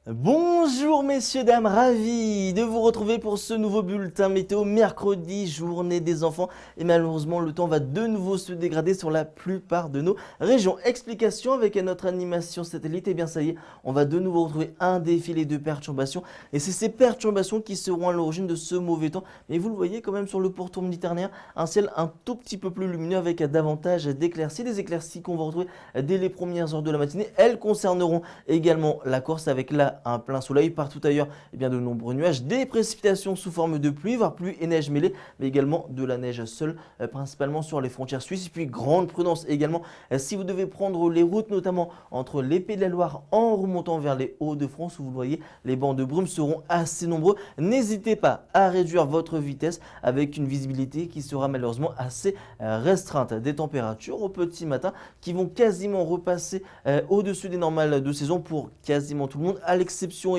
Bonjour messieurs, dames, ravi de vous retrouver pour ce nouveau bulletin météo mercredi, journée des enfants. Et malheureusement, le temps va de nouveau se dégrader sur la plupart de nos régions. Explication avec notre animation satellite, et bien ça y est, on va de nouveau retrouver un défilé de perturbations. Et c'est ces perturbations qui seront à l'origine de ce mauvais temps. Mais vous le voyez quand même sur le pourtour méditerranéen, un ciel un tout petit peu plus lumineux avec davantage d'éclaircies. Des éclaircies qu'on va retrouver dès les premières heures de la matinée. Elles concerneront également la Corse avec un plein soleil. Partout ailleurs, de nombreux nuages, des précipitations sous forme de pluie, voire pluie et neige mêlée, mais également de la neige seule, principalement sur les frontières suisses. Et puis grande prudence également si vous devez prendre les routes, notamment entre les Pays de la Loire en remontant vers les Hauts-de-France, où vous le voyez, les bancs de brume seront assez nombreux. N'hésitez pas à réduire votre vitesse avec une visibilité qui sera malheureusement assez restreinte. Des températures au petit matin qui vont quasiment repasser au-dessus des normales de saison pour quasiment tout le monde, à l'exception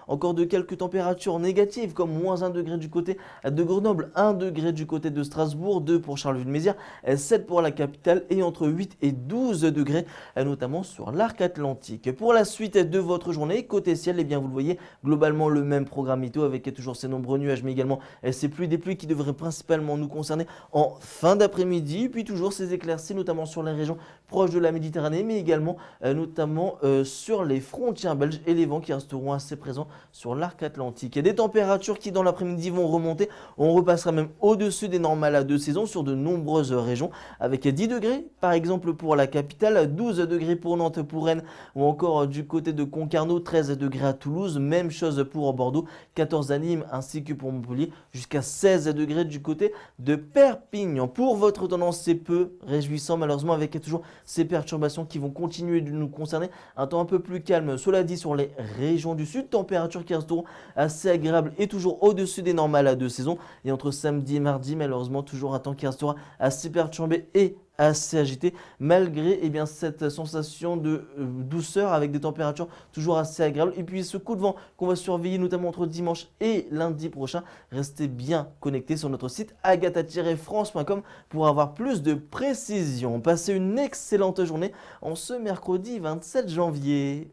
encore de quelques températures négatives comme moins 1 degré du côté de Grenoble, 1 degré du côté de Strasbourg, 2 pour Charleville-Mézières, 7 pour la capitale et entre 8 et 12 degrés notamment sur l'arc atlantique. Pour la suite de votre journée, côté ciel, vous le voyez, globalement le même programme météo avec toujours ces nombreux nuages, mais également ces pluies, des pluies qui devraient principalement nous concerner en fin d'après-midi, puis toujours ces éclaircies notamment sur les régions proches de la Méditerranée, mais également notamment sur les frontières belges et les vents qui resteront assez présents sur l'arc atlantique. Il y a des températures qui dans l'après-midi vont remonter, on repassera même au-dessus des normales de saison sur de nombreuses régions, avec 10 degrés par exemple pour la capitale, 12 degrés pour Nantes, pour Rennes, ou encore du côté de Concarneau, 13 degrés à Toulouse, même chose pour Bordeaux, 14 à Nîmes ainsi que pour Montpellier, jusqu'à 16 degrés du côté de Perpignan. Pour votre tendance, c'est peu réjouissant malheureusement, avec toujours ces perturbations qui vont continuer de nous concerner. Un temps un peu plus calme, cela dit, sur les régions du sud, températures qui resteront assez agréables et toujours au-dessus des normales de saison. Et entre samedi et mardi, malheureusement, toujours un temps qui restera assez perturbé et assez agité, malgré cette sensation de douceur avec des températures toujours assez agréables. Et puis ce coup de vent qu'on va surveiller notamment entre dimanche et lundi prochain. Restez bien connectés sur notre site agatha-france.com pour avoir plus de précisions. Passez une excellente journée en ce mercredi 27 janvier.